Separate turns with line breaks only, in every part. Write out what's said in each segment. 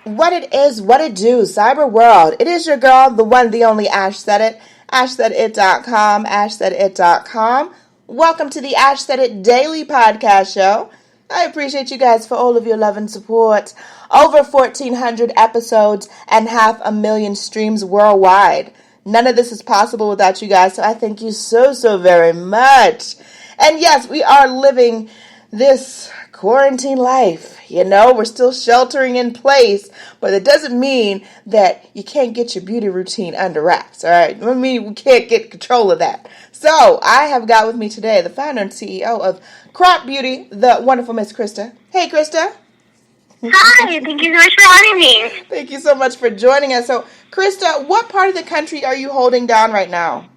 What it is, what it do, cyber world. It is your girl, the one, the only Ash Said It. AshSaidIt.com, AshSaidIt.com. Welcome to the Ash Said It Daily Podcast Show. I appreciate you guys for all of your love and support. Over 1,400 episodes and 500,000 streams worldwide. None of this is possible without you guys, so I thank you so very much. And yes, we are living this quarantine life. You know, we're still sheltering in place, but it doesn't mean that you can't get your beauty routine under wraps, all right? I mean, we can't get control of that. So, I have got with me today the founder and CEO of Crop Beauty, the wonderful Miss Krista. Hey, Krista.
Hi, thank you so much for having me.
Thank you so much for joining us. So, Krista, what part of the country are you holding down right now?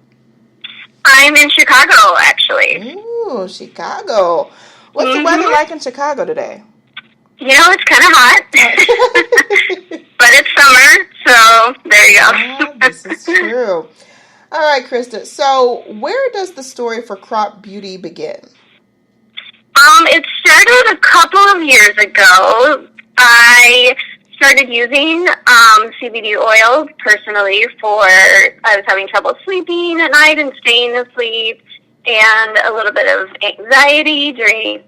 I'm in Chicago, actually.
Ooh, Chicago. What's the weather like in Chicago today?
You know, it's kind of hot, but it's summer, so there you go.
Yeah, this is true. All right, Krista. So, where does the story for Crop Beauty begin?
It started a couple of years ago. I started using CBD oil personally I was having trouble sleeping at night and staying asleep, and a little bit of anxiety during,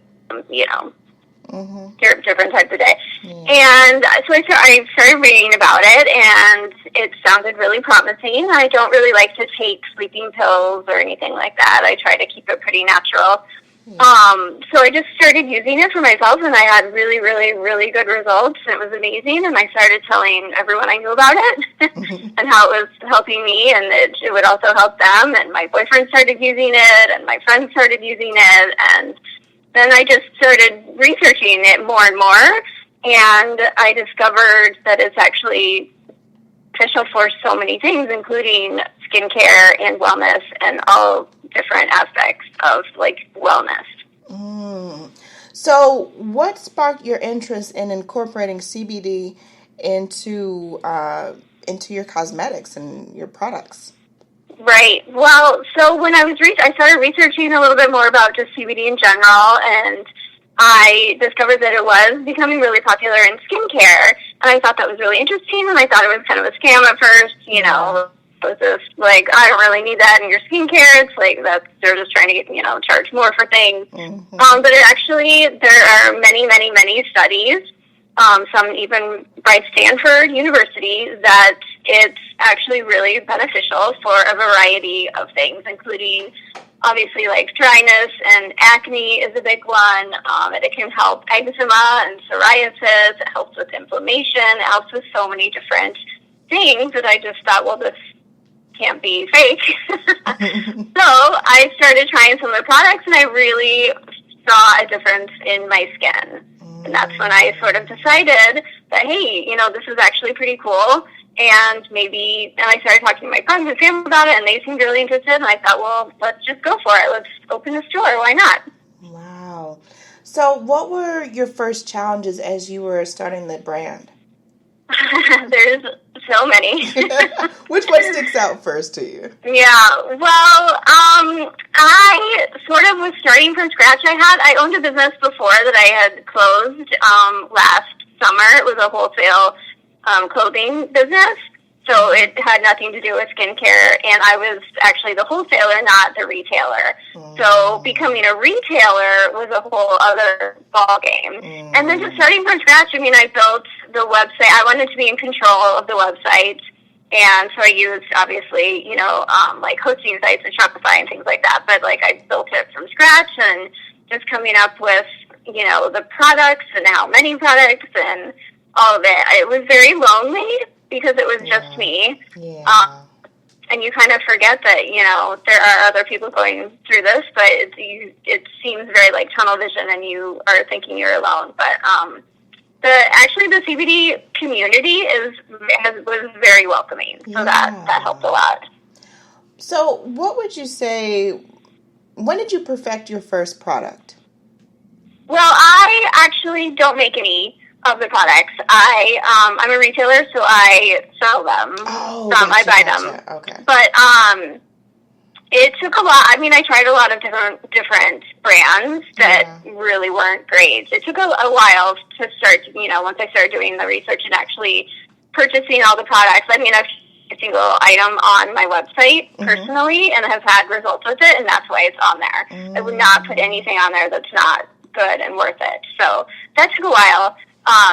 different types of day. Yeah. And so I started reading about it, and it sounded really promising. I don't really like to take sleeping pills or anything like that. I try to keep it pretty natural. So I just started using it for myself, and I had really, really, really good results. It was amazing, and I started telling everyone I knew about it and how it was helping me, and it would also help them. And my boyfriend started using it, and my friends started using it, and then I just started researching it more and more, and I discovered that it's actually beneficial for so many things, including skincare and wellness and all different aspects of wellness.
So what sparked your interest in incorporating CBD into your cosmetics and your products?
Right. Well, so when I started researching a little bit more about just CBD in general, and I discovered that it was becoming really popular in skincare, and I thought that was really interesting, and I thought it was kind of a scam at first, It was just I don't really need that in your skincare. It's they're just trying to get, charge more for things. Mm-hmm. But there are many, many, many studies, some even by Stanford University, that it's actually really beneficial for a variety of things, including obviously dryness, and acne is a big one. And it can help eczema and psoriasis. It helps with inflammation. It helps with so many different things that I just thought, well, this can't be fake. So I started trying some of the products, and I really saw a difference in my skin. And that's when I sort of decided that, hey, this is actually pretty cool. And I started talking to my friends and family about it, and they seemed really interested. And I thought, well, let's just go for it. Let's open a store. Why not?
Wow. So what were your first challenges as you were starting the brand?
There's so many.
Which one sticks out first to you?
Yeah, well, I sort of was starting from scratch. I owned a business before that I had closed last summer. It was a wholesale clothing business, so it had nothing to do with skincare, and I was actually the wholesaler, not the retailer. So becoming a retailer was a whole other ball game. And then just starting from scratch, I built the website. I wanted to be in control of the website, and so I used, obviously, hosting sites and Shopify and things like that, but I built it from scratch, and just coming up with, the products and how many products and all of it. It was very lonely because it was just me. Yeah. And you kind of forget that, there are other people going through this, but it seems very tunnel vision, and you are thinking you're alone. But the CBD community was very welcoming, so that helped a lot.
So what would you say, when did you perfect your first product?
Well, I actually don't make any of the products. I'm a retailer, so I sell them.
Oh,
I buy them.
Okay.
But It took a lot. I mean, I tried a lot of different brands that really weren't great. It took a while to start, once I started doing the research and actually purchasing all the products. I mean, I've a single item on my website personally and have had results with it, and that's why it's on there. I would not put anything on there that's not good and worth it. So that took a while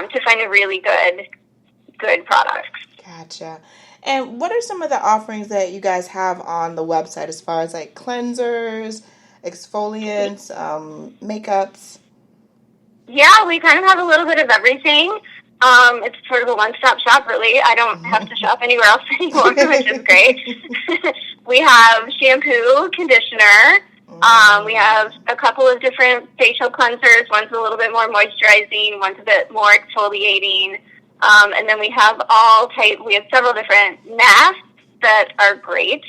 to find a really good product.
Gotcha. And what are some of the offerings that you guys have on the website as far as like cleansers, exfoliants, makeups?
Yeah, we kind of have a little bit of everything. It's sort of a one-stop shop, really. I don't have to shop anywhere else anymore, which is great. We have shampoo, conditioner. We have a couple of different facial cleansers. One's a little bit more moisturizing. One's a bit more exfoliating. And then we have we have several different masks that are great.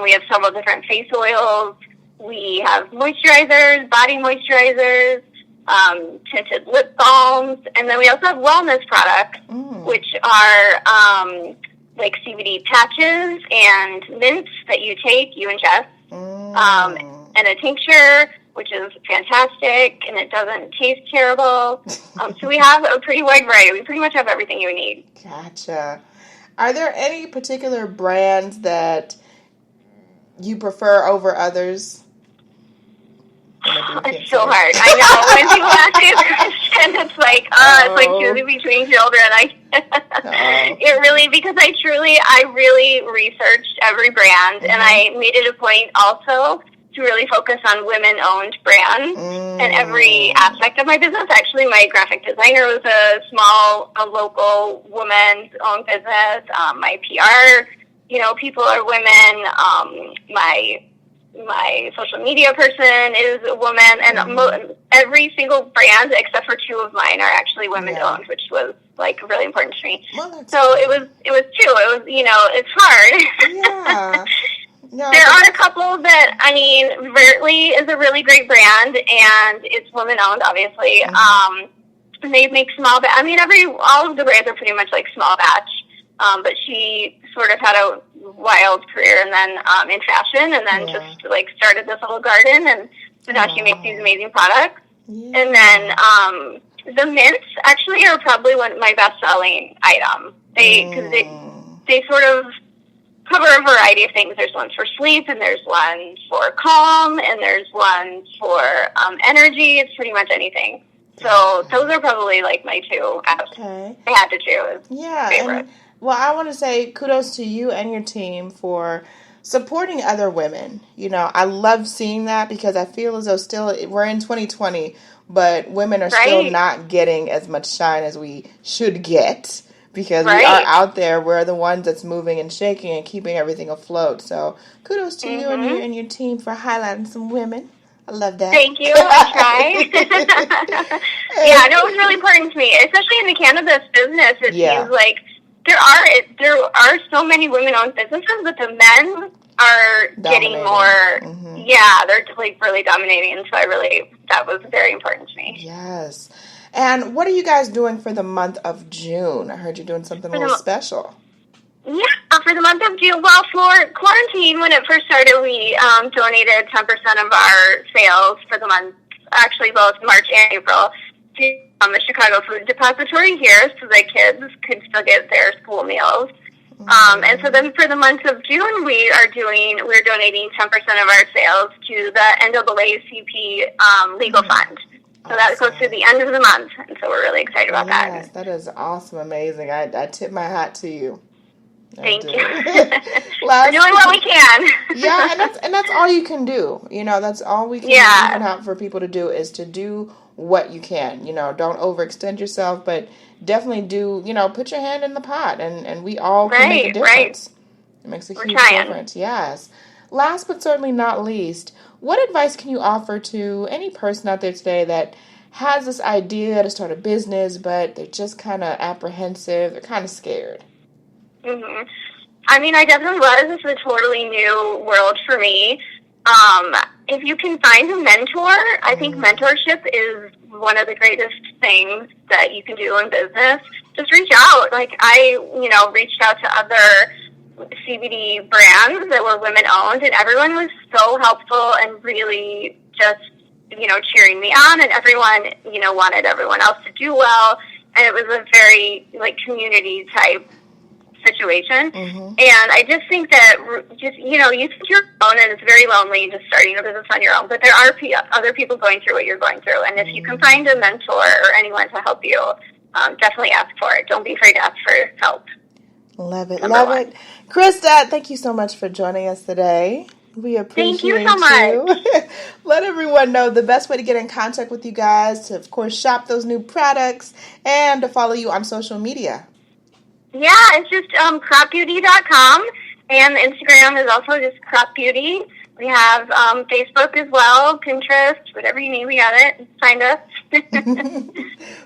We have several different face oils. We have moisturizers, body moisturizers, tinted lip balms, and then we also have wellness products, which are like CBD patches and mints that you ingest, and a tincture, which is fantastic, and it doesn't taste terrible. So we have a pretty wide variety. We pretty much have everything you need.
Gotcha. Are there any particular brands that you prefer over others?
It's so hard. I know. When people ask me this question, it's like choosing between children. It really, because I really researched every brand, and I made it a point also to really focus on women-owned brands in every aspect of my business. Actually, my graphic designer was a local woman-owned business. My PR, people are women. My social media person is a woman, and every single brand except for two of mine are actually women-owned, which was like really important to me. Well, so it was true. It was, it's hard. Yeah. No, there are a couple that, Vertly is a really great brand, and it's women-owned, obviously. They make small batch. All of the brands are pretty much like small batch, but she sort of had a wild career, and then in fashion, and then just like started this little garden, and so now she makes these amazing products. Yeah. And then the mints actually are probably my best-selling item. They sort of cover a variety of things. There's ones for sleep, and there's ones for calm, and there's ones for energy. It's pretty much anything. So those are probably like my two. Okay. I had to choose. Yeah. Favorite.
Well, I want to say kudos to you and your team for supporting other women. I love seeing that because I feel as though we're in 2020, but women are still not getting as much shine as we should get. Because we are out there, we're the ones that's moving and shaking and keeping everything afloat. So kudos to you and your team for highlighting some women. I love that.
Thank you. I try. Yeah, no, it was really important to me, especially in the cannabis business. It seems like there are so many women-owned businesses, but the men are getting more. Yeah, they're like really dominating, and so that was very important to me.
Yes. And what are you guys doing for the month of June? I heard you're doing something a little special.
Yeah, for the month of June. Well, for quarantine, when it first started, we donated 10% of our sales for the month, actually both March and April, to the Chicago Food Depository here so that kids could still get their school meals. And so then for the month of June, we're donating 10% of our sales to the NAACP legal fund. So that goes through the end of the month, and so we're really excited about that.
Yes, that is awesome, amazing. I tip my hat to you.
Thank you. We're doing what we can.
Yeah, and that's all you can do. That's all we can even have for people to do is to do what you can. Don't overextend yourself, but definitely do, put your hand in the pot, and we all can make a difference. It makes a huge difference. Yes. Last but certainly not least, what advice can you offer to any person out there today that has this idea to start a business, but they're just kind of apprehensive, they're kind of scared?
I definitely was. This is a totally new world for me. If you can find a mentor, I think mentorship is one of the greatest things that you can do in business. Just reach out. Like I, reached out to other CBD brands that were women-owned, and everyone was so helpful and really just, cheering me on, and everyone, wanted everyone else to do well, and it was a very, community-type situation. Mm-hmm. And I just think that you think you're alone, and it's very lonely just starting a business on your own, but there are other people going through what you're going through, and if you can find a mentor or anyone to help you, definitely ask for it. Don't be afraid to ask for help.
Love it. Love it. Krista, thank you so much for joining us today. We appreciate you.
Thank you so much.
Let everyone know the best way to get in contact with you guys, to, of course, shop those new products, and to follow you on social media.
Yeah, it's just CropBeauty.com, and Instagram is also just Crop Beauty. We have Facebook as well, Pinterest, whatever you need, we got it. Find us.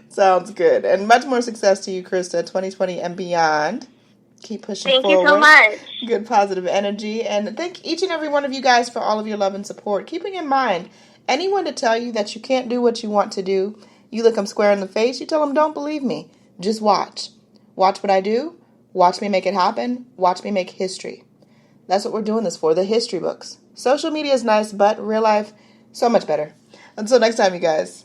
Sounds good. And much more success to you, Krista, 2020 and beyond. Keep pushing forward.
Thank you so much.
Good positive energy. And thank each and every one of you guys for all of your love and support. Keeping in mind, anyone to tell you that you can't do what you want to do, you look them square in the face, you tell them, don't believe me. Just watch. Watch what I do. Watch me make it happen. Watch me make history. That's what we're doing this for, the history books. Social media is nice, but real life, so much better. Until next time, you guys.